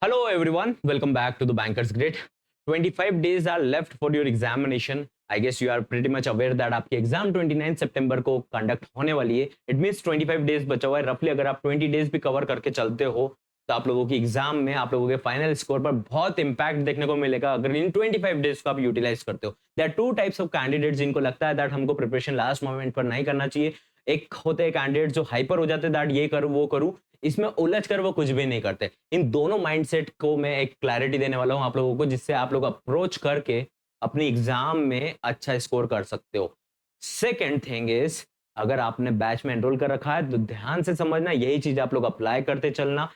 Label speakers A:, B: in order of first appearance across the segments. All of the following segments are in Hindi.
A: Hello everyone, welcome back to the Bankers Grid. 25 days are left for your examination. I guess you are pretty much aware that आपकी एग्जाम 29 सितंबर को कंडक्ट होने वाली है. इट मींस 25 डेज बचा हुआ है. रफली अगर आप 20 डेज भी कवर करके चलते हो तो आप लोगों की एग्जाम में आप लोगों के फाइनल स्कोर पर बहुत इंपैक्ट देखने को मिलेगा अगर इन 25 डेज को आप यूटिलाइज करते हो. There are two types of candidates जिनको लगता है दैट हमको प्रिपरेशन लास्ट मोमेंट पर नहीं करना चाहिए. एक होते हैं कैंडिडेट जो हाइपर हो जाते हैं दैट ये करूं वो करूं, इसमें उलझ कर वो कुछ भी नहीं करते. इन दोनों माइंडसेट को मैं एक क्लैरिटी देने वाला हूं आप लोगों को, जिससे आप लोग अप्रोच करके अपनी एग्जाम में अच्छा स्कोर कर सकते हो. सेकेंड थिंग इज, अगर आपने बैच में एनरोल कर रखा है तो ध्यान से समझना, यही चीज आप लोग अप्लाई करते चलना.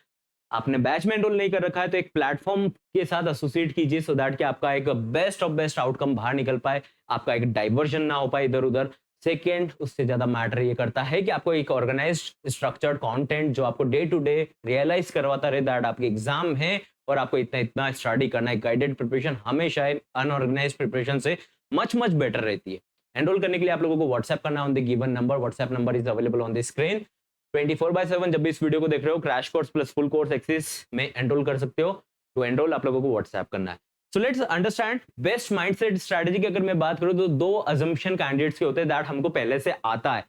A: आपने बैच में एनरोल नहीं कर रखा है तो एक प्लेटफॉर्म के साथ एसोसिएट कीजिए सो दैट कि आपका एक बेस्ट ऑफ बेस्ट आउटकम बाहर निकल पाए, आपका एक डाइवर्जन ना हो पाए इधर उधर. सेकेंड, उससे ज्यादा मैटर ये करता है कि आपको एक ऑर्गेनाइज्ड स्ट्रक्चर्ड कंटेंट जो आपको डे टू डे रियलाइज करवाता रहे दैट आपकी एग्जाम है और आपको इतना इतना स्टडी करना है. गाइडेड प्रिपरेशन हमेशा अनऑर्गेनाइज प्रिपरेशन से मच मच बेटर रहती है. एनरोल करने के लिए आप लोगों को व्हाट्सएप करना on the given number. WhatsApp number is available on the screen. 24/7 जब भी इस वीडियो को देख रहे हो, crash course plus full course axis में एनरोल कर सकते हो. तो एनरोल आप लोगों को व्हाट्सएप करना है. So let's understand best mindset strategy की. अगर मैं बात करूं तो दो अजम्पशन कैंडिडेट्स के होते हैं दैट हमको पहले से आता है.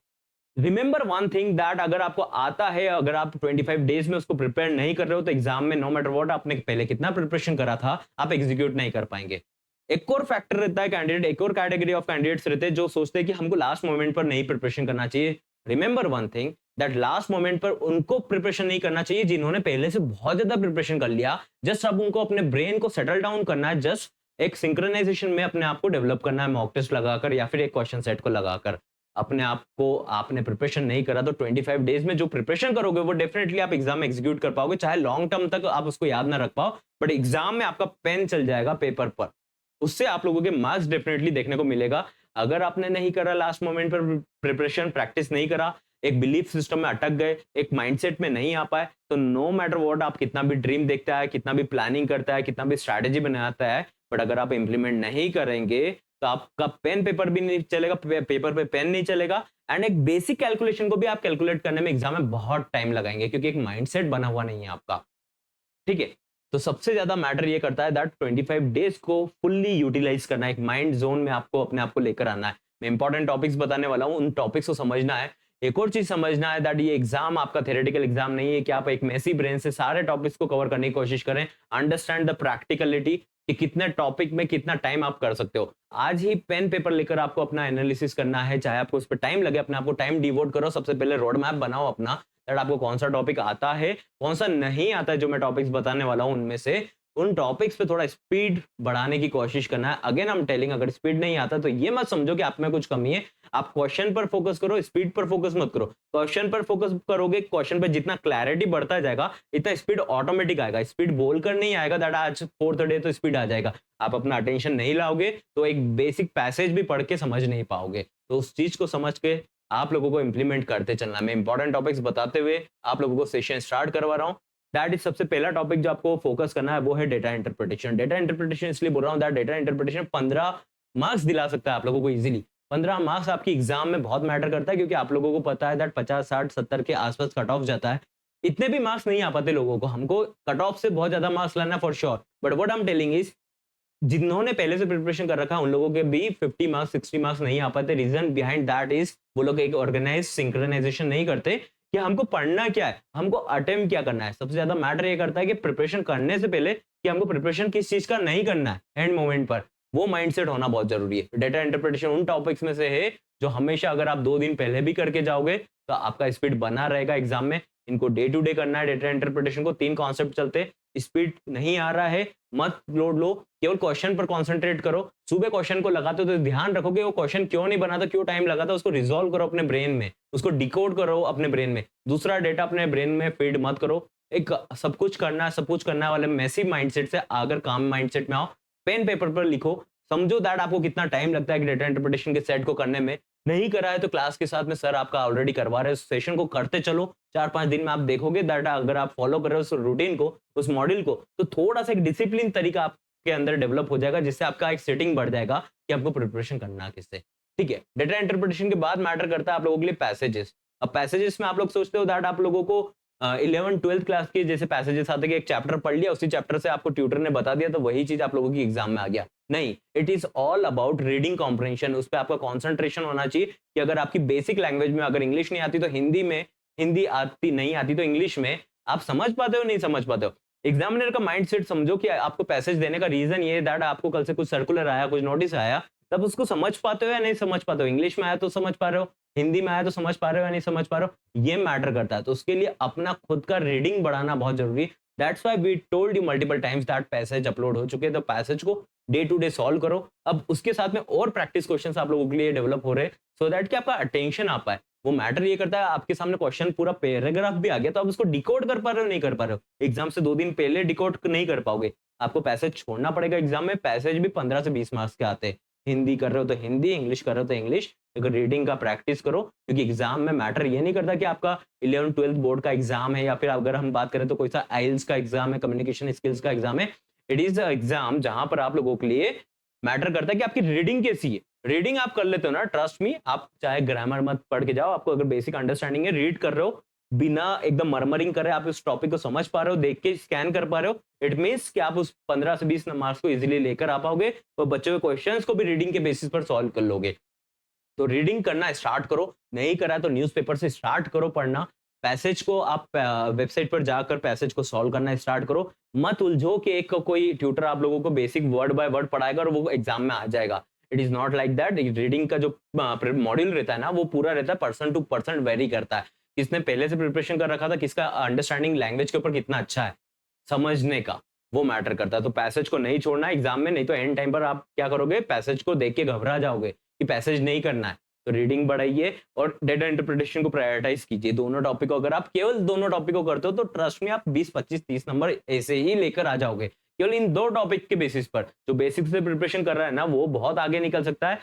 A: रिमेंबर वन थिंग दैट अगर आपको आता है, अगर आप 25 डेज में उसको प्रिपेयर नहीं कर रहे हो तो एग्जाम में नो मैटर व्हाट आपने पहले कितना प्रिपरेशन करा था आप एग्जीक्यूट नहीं कर पाएंगे. एक और फैक्टर रहता है कैंडिडेट, एक और कैटेगरी ऑफ कैंडिडेट्स रहते हैं जो सोचते हैं कि हमको लास्ट मोमेंट पर नहीं प्रिपरेशन करना चाहिए. Remember one thing that last moment पर उनको प्रिपरेशन नहीं करना चाहिए जिन्होंने पहले से बहुत ज्यादा प्रिपरेशन कर लिया. जस्ट अब उनको अपने ब्रेन को सेटल डाउन करना है, जस्ट एक सिंक्रोनाइजेशन में अपने आप को डेवलप करना है, मॉक टेस्ट लगाकर या फिर एक क्वेश्चन सेट को लगाकर. अपने आप को आपने प्रिपरेशन नहीं करा तो 25 डेज में जो प्रिपरेशन करोगे वो डेफिनेटली आप एग्जाम में एग्जीक्यूट कर पाओगे, चाहे लॉन्ग टर्म तक आप उसको याद ना रख पाओ, बट एग्जाम में आपका पेन चल जाएगा पेपर पर. उससे आप लोगों के मार्क्स डेफिनेटली देखने को मिलेगा. अगर आपने नहीं करा लास्ट मोमेंट पर प्रिपरेशन, प्रैक्टिस नहीं करा, एक बिलीफ सिस्टम में अटक गए, एक माइंडसेट में नहीं आ पाए, तो नो मैटर व्हाट आप कितना भी ड्रीम देखता है, कितना भी प्लानिंग करता है, कितना भी स्ट्रैटेजी बनाता है, बट अगर आप इंप्लीमेंट नहीं करेंगे तो आपका पेन पेपर भी नहीं चलेगा, पेपर पे पेन नहीं चलेगा. एंड एक बेसिक कैलकुलेशन को भी आप कैलकुलेट करने में एग्जाम में बहुत टाइम लगाएंगे क्योंकि एक माइंडसेट बना हुआ नहीं है आपका. ठीक है, तो सबसे ज्यादा मैटर ये करता है दैट 25 डेज को फुल्ली यूटिलाइज करना है, एक माइंड जोन में आपको अपने आप को लेकर आना है. मैं इंपॉर्टेंट टॉपिक्स बताने वाला हूं, उन टॉपिक्स को समझना है. एक और चीज समझना है दैट ये एग्जाम आपका थ्योरेटिकल एग्जाम नहीं है कि आप एक मेसी ब्रेन से सारे टॉपिक्स को कवर करने की कोशिश करें. अंडरस्टैंड द प्रैक्टिकलिटी कि कितने टॉपिक में कितना टाइम आप कर सकते हो. आज ही पेन पेपर लेकर आपको अपना एनालिसिस करना है, चाहे आपको उस पर टाइम लगे, अपने आपको टाइम डिवोट करो. सबसे पहले रोड मैप बनाओ अपना दैट आपको कौन सा टॉपिक आता है, कौन सा नहीं आता है. जो मैं टॉपिक्स बताने वाला हूं उनमें से उन टॉपिक्स पे थोड़ा स्पीड बढ़ाने की कोशिश करना है. अगेन आई एम टेलिंग, अगर स्पीड नहीं आता तो ये मत समझो कि आप में कुछ कमी है. आप क्वेश्चन पर फोकस करो, स्पीड पर फोकस मत करो. क्वेश्चन पर फोकस करोगे, क्वेश्चन पर जितना क्लैरिटी बढ़ता जाएगा इतना स्पीड ऑटोमेटिक आएगा. स्पीड बोलकर नहीं आएगा दैट आज फोर्थ डे तो स्पीड आ जाएगा. आप अपना अटेंशन नहीं लाओगे तो एक बेसिक पैसेज भी पढ़ के समझ नहीं पाओगे. तो उस चीज को समझ के आप लोगों को इंप्लीमेंट करते चलना. मैं इंपॉर्टेंट टॉपिक्स बताते हुए आप लोगों को सेशन स्टार्ट करवा रहा हूँ. दैट इज सबसे पहला टॉपिक जो आपको फोकस करना है वो है डेटा इंटरप्रिटेशन. डेटा इंटरप्रिटेशन इसलिए बोल रहा हूँ दैट डेटा इंटरप्रिटेशन 15 मार्क्स दिला सकता है आप लोगों को इजीली. 15 मार्क्स आपकी एग्जाम में बहुत मैटर करता है क्योंकि आप लोगों को पता है दैट 50 60 70 के आसपास कट ऑफ जाता है. इतने भी मार्क्स नहीं आ पाते लोगों को, हमको कट ऑफ से बहुत ज्यादा मार्क्स लाना for sure. But what I am telling is जिन्होंने पहले से प्रिपरेशन कर रखा है उन लोगों के भी 50 मार्क्स 60 मार्क्स नहीं आ पाते. रीजन बिहाइंड दैट इज वो लोग एक ऑर्गेनाइज सिंक्रोनाइजेशन नहीं करते कि हमको पढ़ना क्या है, हमको अटेम्प्ट क्या करना है. सबसे ज्यादा मैटर ये करता है कि प्रिपरेशन करने से पहले कि हमको प्रिपरेशन किस चीज का नहीं करना है एंड मोमेंट पर, वो माइंडसेट होना बहुत जरूरी है. डेटा इंटरप्रिटेशन उन टॉपिक्स में से है जो हमेशा अगर आप 2 दिन पहले भी करके जाओगे तो आपका स्पीड बना रहेगा एग्जाम में. इनको डे टू डे करना है. डेटा इंटरप्रिटेशन को 3 कॉन्सेप्ट चलते. स्पीड नहीं आ रहा है मत लोड लो, केवल क्वेश्चन पर कॉन्सेंट्रेट करो. सुबह क्वेश्चन को लगाते हो तो ध्यान रखोगे वो क्वेश्चन क्यों नहीं बना था, क्यों टाइम लगा था, उसको रिजॉल्व करो अपने ब्रेन में, उसको डिकोड करो अपने ब्रेन में. दूसरा, डेटा अपने ब्रेन में फीड मत करो. एक सब कुछ करना है वाले मैसी माइंडसेट से अगर काम माइंडसेट में आओ, पेन पेपर पर लिखो. समझो दैट आपको कितना टाइम लगता है कि डेटा इंटरप्रिटेशन के सेट को करने में. नहीं करा है तो क्लास के साथ में सर आपका ऑलरेडी करवा रहे हैं, सेशन को करते चलो. 4-5 दिन में आप देखोगे दैट अगर आप फॉलो कर रहे हो उस रूटीन को, उस मॉड्यूल को, तो थोड़ा सा एक डिसिप्लिन तरीका आपके अंदर डेवलप हो जाएगा जिससे आपका एक सेटिंग बढ़ जाएगा कि आपको प्रिपरेशन करना किससे. ठीक है, डेटा इंटरप्रिटेशन के बाद मैटर करता है आप लोगों के लिए पैसेजेस. अब पैसेजेस में आप लोग सोचते हो दैट आप लोगों को 11 12th क्लास के जैसे पैसेजेस आते कि एक चैप्टर पढ़ लिया, उसी चैप्टर से आपको ट्यूटर ने बता दिया तो वही चीज आप लोगों की एग्जाम में आ गया। नहीं, it is all about reading comprehension. उस पे आपका कंसंट्रेशन होना चाहिए कि अगर आपकी बेसिक लैंग्वेज में अगर इंग्लिश नहीं आती तो हिंदी में, हिंदी आती नहीं आती तो इंग्लिश में आप समझ पाते हो नहीं समझ पाते हो। एग्जामिनर का माइंडसेट समझो कि आपको पैसेज देने का रीजन ये है दैट आपको कल से कुछ सर्कुलर आया, कुछ नोटिस आया, तब उसको समझ पाते हो या नहीं समझ पाते हो। इंग्लिश में आया तो समझ पा रहे हो, हिंदी में आया तो समझ पा रहे हो या नहीं समझ पा रहे हो, ये मैटर करता है। तो उसके लिए अपना खुद का रीडिंग बढ़ाना बहुत जरूरी है। That's why we told you multiple times that passage upload हो चुके हैं, तो पैसेज को डे टू डे सॉल्व करो। अब उसके साथ में और प्रैक्टिस क्वेश्चंस आप लोगों के लिए डेवलप हो रहे हैं सो दैट कि आपका अटेंशन आ पाए। वो मैटर ये करता है आपके सामने क्वेश्चन पूरा पैराग्राफ भी आ गया तो आप उसको डिकोड कर पा रहे हो नहीं कर पा रहे हो। एग्जाम से 2 दिन पहले डिकोड नहीं कर पाओगे, आपको पैसेज छोड़ना पड़ेगा। एग्जाम में पैसेज भी 15 से 20 मार्क्स के आते हैं। हिंदी कर रहे हो तो हिंदी, इंग्लिश कर रहे हो तो इंग्लिश। अगर रीडिंग का प्रैक्टिस करो, क्योंकि एग्जाम में मैटर ये नहीं करता कि आपका 11 12th बोर्ड का एग्जाम है या फिर अगर हम बात करें तो कोई सा आइल्स का एग्जाम है, कम्युनिकेशन स्किल्स का एग्जाम है। इट इज अ एग्जाम जहां पर आप लोगों के लिए मैटर करता है कि आपकी रीडिंग कैसी है। रीडिंग आप कर लेते हो ना, ट्रस्ट मी, आप चाहे ग्रामर मत पढ़ के जाओ, आपको अगर बेसिक अंडरस्टैंडिंग है, रीड कर रहे हो बिना एकदम मरमरिंग करे, आप इस टॉपिक को समझ पा रहे हो, देख के स्कैन कर पा रहे हो, इट मींस कि आप उस 15 से 20 मार्क्स को इजीली लेकर आ पाओगे और बच्चों के क्वेश्चंस को भी रीडिंग के बेसिस पर सॉल्व कर लोगे। तो रीडिंग करना स्टार्ट करो, नहीं करा तो न्यूज़पेपर से स्टार्ट करो पढ़ना। पैसेज को आप वेबसाइट पर जाकर पैसेज को सॉल्व करना स्टार्ट करो। मत उलझो कि एक कोई ट्यूटर आप लोगों को बेसिक वर्ड बाय वर्ड पढ़ाएगा और वो एग्जाम में आ जाएगा। It is not like that. Reading का जो मॉड्यूल रहता है ना, वो पूरा रहता है, पर्सन टू पर्सन वेरी करता है। किसने पहले से प्रिपरेशन कर रखा था, किसका अंडरस्टैंडिंग लैंग्वेज के ऊपर कितना अच्छा है समझने का, वो मैटर करता है। तो पैसेज को नहीं छोड़ना एग्जाम में, नहीं तो एंड टाइम पर आप क्या करोगे, पैसेज को देख के घबरा जाओगे कि पैसेज नहीं करना है। तो रीडिंग बढ़ाइए और डेटा इंटरप्रिटेशन को प्रायोरिटाइज कीजिए। दोनों टॉपिक को अगर आप केवल दोनों टॉपिक को करते हो तो ट्रस्ट में आप 20 25 30 नंबर ऐसे ही लेकर आ जाओगे। केवल इन 2 टॉपिक के बेसिस पर जो बेसिक से प्रिपरेशन कर रहा है ना, वो बहुत आगे निकल सकता है।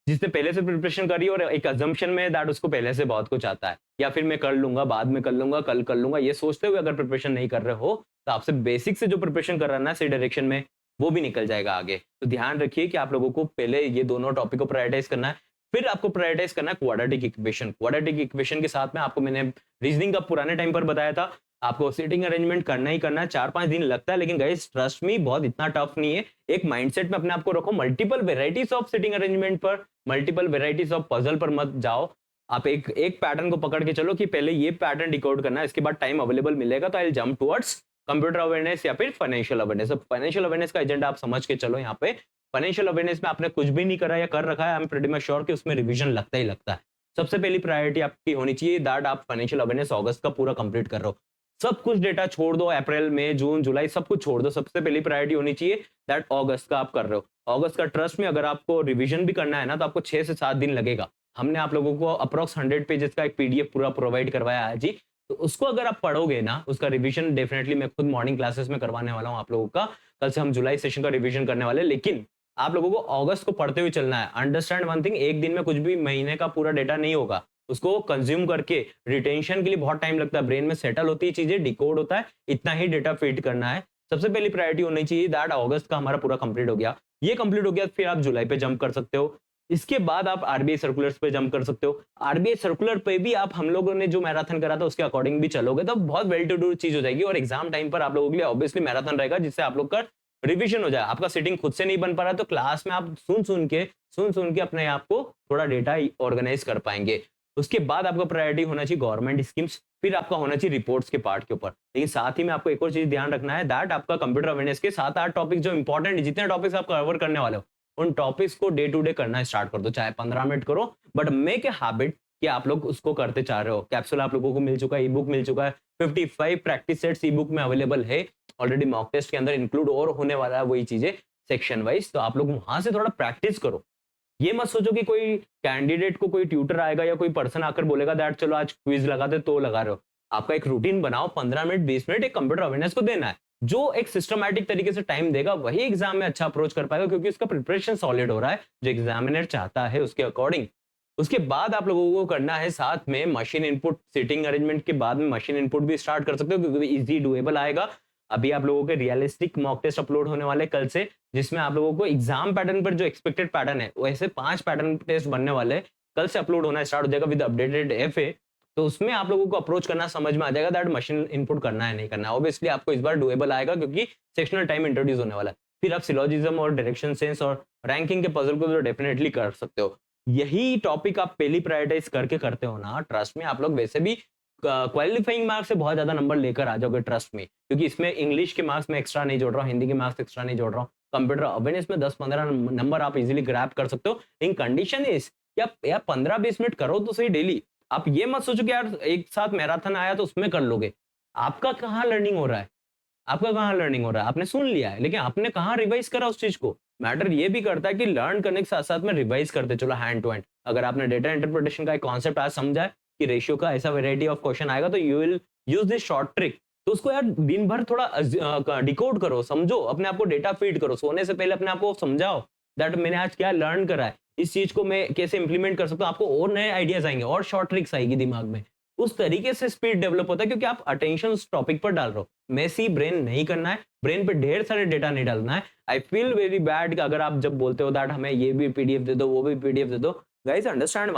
A: जिसने पहले से प्रिपरेशन करी और एक अजम्पशन में दैट उसको पहले से बहुत कुछ आता है, या फिर मैं कर लूंगा, बाद में कर लूंगा, कल कर लूंगा, ये सोचते हुए अगर प्रिपरेशन नहीं कर रहे हो तो आपसे बेसिक से जो प्रिपरेशन कर रहा है ना सही डायरेक्शन में, वो भी निकल जाएगा आगे। तो ध्यान रखिए कि आप लोगों को पहले ये दोनों टॉपिक को प्रायोरिटाइज करना है, फिर आपको प्रायोरिटाइज करना है क्वाड्रेटिक इक्वेशन। क्वाड्रेटिक इक्वेशन के साथ में आपको मैंने रीजनिंग का पुराने टाइम पर बताया था, आपको सीटिंग अरेंजमेंट करना ही करना है। 4-5 दिन लगता है, लेकिन गाइस ट्रस्ट मी बहुत इतना टफ नहीं है। एक माइंडसेट में अपने आप को रखो, multiple varieties of seating arrangement पर, मल्टीपल वेराइटीज ऑफ पजल पर मत जाओ। आप एक एक पैटर्न को पकड़ के चलो कि पहले ये पैटर्न डिकोड करना है, इसके बाद टाइम अवेलेबल मिलेगा तो I will jump towards computer awareness या फिर फाइनेंशियल अवेयरनेस। फाइनेंशियल अवेयरनेस का एजेंडा आप समझ के चलो। यहाँ पे फाइनेंशियल अवेयरनेस में आपने कुछ भी नहीं करा या कर रखा है, I am pretty much sure कि उसमें रिवीजन लगता ही लगता है। सबसे पहली प्रायोरिटी आपकी होनी चाहिए दैट आप फाइनेंशियल अवेयरनेस अगस्त का पूरा कंप्लीट कर रहे हो। सब कुछ डेटा छोड़ दो, अप्रैल मई जून जुलाई सब कुछ छोड़ दो। सबसे पहली प्रायोरिटी होनी चाहिए दैट अगस्त का आप कर रहे हो। अगस्त का ट्रस्ट में अगर आपको रिवीजन भी करना है ना तो आपको 6 से 7 दिन लगेगा। हमने आप लोगों को अप्रॉक्स 100 पेजेस का एक पीडीएफ पूरा प्रोवाइड करवाया है जी। तो उसको अगर आप पढ़ोगे ना, उसका रिवीजन डेफिनेटली मैं खुद मॉर्निंग क्लासेस में करवाने वाला हूँ आप लोगों का। कल से हम जुलाई सेशन का रिवीजन करने वाले हैं, लेकिन आप लोगों को अगस्त को पढ़ते हुए चलना है। अंडरस्टैंड वन थिंग, एक दिन में कुछ भी महीने का पूरा डेटा नहीं होगा। उसको कंज्यूम करके रिटेंशन के लिए बहुत टाइम लगता है, ब्रेन में सेटल होती है चीजें, डिकोड होता है, इतना ही डेटा फीड करना है। सबसे पहली प्रायोरिटी होनी चाहिए दैट अगस्त का हमारा पूरा कंप्लीट हो गया। ये कंप्लीट हो गया फिर आप जुलाई पे जंप कर सकते हो। इसके बाद आप आरबीआई सर्कुलर्स पे जंप कर सकते हो। आरबीआई सर्कुलर पे भी आप हम लोगों ने जो मैराथन करा था उसके अकॉर्डिंग भी चलोगे तो बहुत वेल टू डू चीज हो जाएगी। और एग्जाम टाइम पर आप लोगों के लिए ऑब्वियसली मैराथन रहेगा, जिससे आप लोग का रिवीजन हो जाए। आपका सीटिंग खुद से नहीं बन पा रहा तो क्लास में आप सुन सुन के अपने आप को थोड़ा डेटा ऑर्गेनाइज कर पाएंगे। उसके बाद आपका प्रायोरिटी होना चाहिए गवर्नमेंट स्कीम्स, फिर आपका होना चाहिए रिपोर्ट्स के पार्ट के ऊपर। लेकिन साथ ही में आपको एक और चीज ध्यान रखना है दैट आपका कंप्यूटर अवेयरनेस के 7-8 टॉपिक जो इंपॉर्टेंट है, जितने टॉपिक्स आप कवर करने वाले हो उन टॉपिक्स को डे टू डे करना स्टार्ट कर दो। चाहे 15 मिनट करो, बट मेक ए हैबिट कि आप लोग उसको करते चाह रहे हो। कैप्सूल आप लोगों को मिल चुका है, ई बुक मिल चुका है, 55 प्रैक्टिस सेट्स ई बुक में अवेलेबल है ऑलरेडी। मॉक टेस्ट के अंदर इंक्लूड और होने वाला है वही चीजें सेक्शन वाइज, तो आप लोग वहां से थोड़ा प्रैक्टिस करो। ये मत सोचो कि कोई कैंडिडेट को कोई ट्यूटर आएगा या कोई पर्सन आकर बोलेगा दैट चलो आज क्विज लगा दे तो लगा रहे हो। आपका एक रूटीन बनाओ, 15 मिनट 20 मिनट एक कंप्यूटर अवेयरनेस को देना है। जो एक सिस्टमैटिक तरीके से टाइम देगा वही एग्जाम में अच्छा अप्रोच कर पाएगा, क्योंकि उसका प्रिपरेशन सॉलिड हो रहा है जो एग्जामिनर चाहता है उसके अकॉर्डिंग। उसके बाद आप लोगों को करना है साथ में मशीन इनपुट। सीटिंग अरेंजमेंट के बाद में मशीन इनपुट भी स्टार्ट कर सकते हो, क्योंकि इजी डुएबल आएगा। अभी आप लोगों के रियलिस्टिक मॉक टेस्ट अपलोड होने वाले कल से, जिसमें आप लोगों को एग्जाम पैटर्न पर जो एक्सपेक्टेड पैटर्न है वैसे 5 पैटर्न टेस्ट बनने वाले कल से अपलोड होना स्टार्ट हो जाएगा विद अपडेटेड एफए। तो उसमें आप लोगों को अप्रोच करना समझ में आ जाएगा दैट मशीन इनपुट करना है नहीं करना है। ऑब्वियसली आपको इस बार डुएबल आएगा क्योंकि सेक्शनल टाइम इंट्रोड्यूस होने वाला है। फिर आप सिलोजिज्म और डायरेक्शन सेंस और रैंकिंग के पजल को तो डेफिनेटली कर सकते हो। यही टॉपिक आप पहली प्रायोरिटाइज करके करते हो ना, ट्रस्ट में आप लोग वैसे भी क्वालिफाइंग मार्क्स से बहुत ज्यादा नंबर लेकर आ जाओगे, ट्रस्ट में। क्योंकि इसमें इंग्लिश के मार्क्स में एक्स्ट्रा नहीं जोड़ रहा हूँ, हिंदी के मार्क्स एक्स्ट्रा नहीं जोड़ रहा हूँ, कंप्यूटर अवेयरनेस में 10-15 नंबर आप इजीली ग्रैब कर सकते हो। इन कंडीशन इज कि आप यार 15-20 मिनट करो तो सही डेली। आप ये मत सोचो कि यार एक साथ मैराथन आया तो उसमें कर लोगे। आपका कहाँ लर्निंग हो रहा है? आपका कहाँ लर्निंग हो रहा है? आपने सुन लिया है, लेकिन आपने कहाँ रिवाइज करा उस चीज को? मैटर ये भी करता है कि लर्न करने के साथ-साथ में रिवाइज करते चलो हैंड टू हैंड। अगर आपने डेटा इंटरप्रिटेशन का एक कॉन्सेप्ट आज समझा है कि रेशियो का ऐसा वैरायटी ऑफ क्वेश्चन आएगा तो you will use this short trick. तो उसको यार दिन भर थोड़ा डिकोड करो, समझो, अपने आप को डेटा फीड करो। सोने से पहले अपने आप को समझाओ दैट मैंने आज क्या लर्न करा है, इस चीज को मैं कैसे इंप्लीमेंट कर सकता हूँ। आपको और नए आइडियाज आएंगे और शॉर्ट ट्रिक्स आएगी दिमाग में। उस तरीके से स्पीड डेवलप होता है क्योंकि आप अटेंशन उस टॉपिक पर डाल रहे हो। मेसी ब्रेन नहीं करना है, ब्रेन पे ढेर सारे डेटा नहीं डालना है। आई फील वेरी बैड अगर आप जब बोलते हो दैट हमें ये भी पीडीएफ दे दो, वो भी पीडीएफ दे दो। Guys understand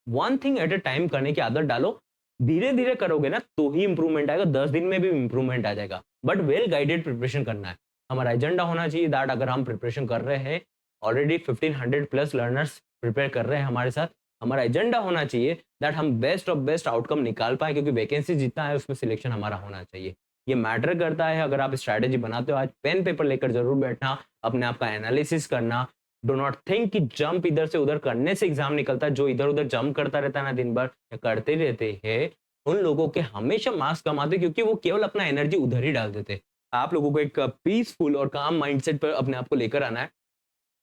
A: one thing at a time करने की आदत डालो। धीरे धीरे करोगे ना तो ही इंप्रूवमेंट आएगा, 10 दिन में भी इंप्रूवमेंट आ जाएगा। बट वेल गाइडेड प्रिपरेशन करना है। हमारा एजेंडा होना चाहिए दैट अगर हम प्रिपरेशन कर रहे हैं, ऑलरेडी 1500 प्लस लर्नर्स प्रिपेयर कर रहे हैं हमारे साथ, हमारा एजेंडा होना चाहिए दैट हम बेस्ट ऑफ बेस्ट आउटकम निकाल पाए, क्योंकि वैकेंसी जितना है उसमें सिलेक्शन हमारा होना चाहिए। ये मैटर करता है। अगर आप स्ट्रैटेजी बनाते हो, आज पेन पेपर लेकर जरूर बैठना, अपने आप का एनालिसिस करना। डो नॉट थिंक कि जंप इधर से उधर करने से एग्जाम निकलता है। जो इधर उधर जंप करता रहता है ना दिन भर या करते रहते हैं, उन लोगों के हमेशा मार्क्स कम आते हैं, क्योंकि वो केवल अपना एनर्जी उधर ही डाल देते हैं। आप लोगों को एक पीसफुल और काम माइंडसेट पर अपने आप को लेकर आना है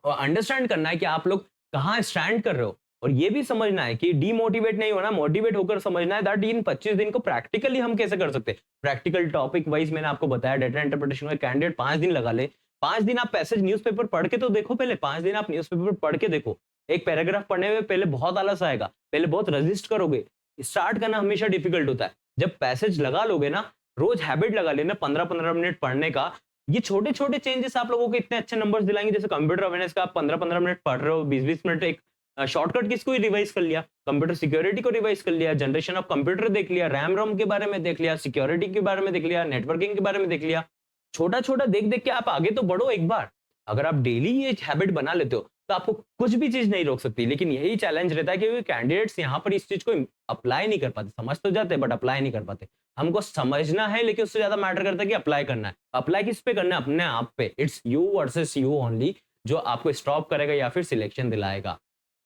A: और अंडरस्टैंड करना है कि आप लोग कहाँ स्टैंड कर रहे हो। और ये भी समझना है कि डीमोटिवेट नहीं होना, मोटिवेट होकर समझना है दैट इन 25 दिन को प्रैक्टिकली हम कैसे कर सकते हैं। प्रैक्टिकल टॉपिक वाइज मैंने आपको बताया, डेटा इंटरप्रिटेशन में कैंडिडेट 5 दिन लगा ले। 5 दिन आप पैसेज न्यूज़पेपर पढ़ के तो देखो, पहले 5 दिन आप न्यूज़पेपर पढ़ के देखो। एक पैराग्राफ पढ़ने में पहले बहुत आलस आएगा, पहले बहुत रजिस्ट करोगे। स्टार्ट करना हमेशा डिफिकल्ट होता है। जब पैसेज लगा लोगे ना, रोज हैबिट लगा लेना 15-15 मिनट पढ़ने का, ये छोटे-छोटे चेंजेस आप लोगों को इतने अच्छे नंबर्स दिलाएंगे। जैसे कंप्यूटर अवेयरनेस का आप 15-15 मिनट पढ़ रहे हो, 20-20 मिनट एक शॉर्टकट किसको रिवाइज कर लिया, कंप्यूटर सिक्योरिटी को रिवाइज कर लिया, जनरेशन ऑफ कंप्यूटर देख लिया, रैम रोम के बारे में देख लिया, सिक्योरिटी के बारे में देख लिया, नेटवर्किंग के बारे में देख लिया। छोटा-छोटा देख-देख के आप आगे तो बढ़ो एक बार। अगर आप डेली ये हैबिट बना लेते हो, तो आपको कुछ भी चीज़ नहीं रोक सकती। लेकिन यही चैलेंज रहता है कि कैंडिडेट्स यहाँ पर इस चीज़ को अप्लाई नहीं कर पाते। समझ तो जाते हैं बट अप्लाई नहीं कर पाते। हमको समझना है, लेकिन उससे ज़्यादा मैटर करता है कि अप्लाई करना है। अप्लाई किस पे करना है? अपने आप पे। It's you versus you only, जो आपको स्टॉप करेगा या फिर सिलेक्शन दिलाएगा।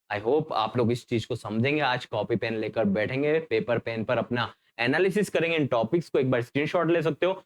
A: आई होप आप लोग इस चीज़ को समझेंगे। आज कॉपी पेन लेकर बैठेंगे, पेपर पेन पर अपना एनालिसिस करेंगे। इन टॉपिक्स को एक बार स्क्रीनशॉट ले सकते हो।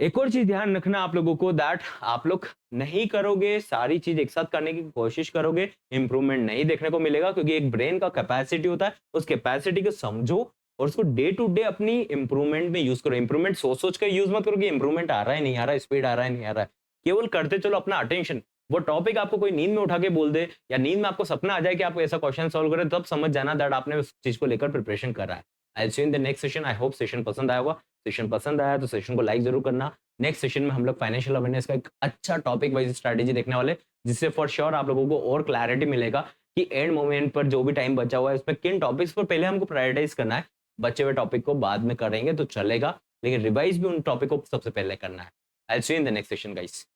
A: एक और चीज ध्यान रखना आप लोगों को दैट आप लोग नहीं करोगे, सारी चीज एक साथ करने की कोशिश करोगे, इंप्रूवमेंट नहीं देखने को मिलेगा। क्योंकि एक ब्रेन का कैपेसिटी होता है, उस कैपेसिटी को समझो और उसको डे टू डे अपनी इंप्रूवमेंट में यूज करो। इंप्रूवमेंट सोच सोच कर यूज मत करो कि इंप्रूवमेंट आ रहा है नहीं आ रहा है, स्पीड आ रहा है नहीं आ रहा है। केवल करते चलो अपना अटेंशन। वो टॉपिक आपको कोई नींद में उठा के बोल दे या नींद में आपको सपना आ जाए कि आप ऐसा क्वेश्चन सॉल्व करें, तब समझ जाना दैट आपने उस चीज को लेकर प्रिपरेशन करा है। I see in the next session. I hope session पसंद आया होगा। सेशन पसंद आया तो सेशन को लाइक जरूर करना। नेक्स्ट सेशन में हम लोग फाइनेंशियल अवेयरनेस का एक अच्छा टॉपिक वाइज स्ट्रैटेजी देखने वाले, जिससे फॉर श्योर आप लोगों को और क्लैरिटी मिलेगा कि एंड मोमेंट पर जो भी टाइम बचा हुआ है इसमें किन टॉपिक्स पर पहले हमको प्रायोरिटाइज करना है। बचे हुए टॉपिक को बाद में करेंगे तो चलेगा, लेकिन रिवाइज भी उन टॉपिक को सबसे पहले करना है। I see you in the next session guys.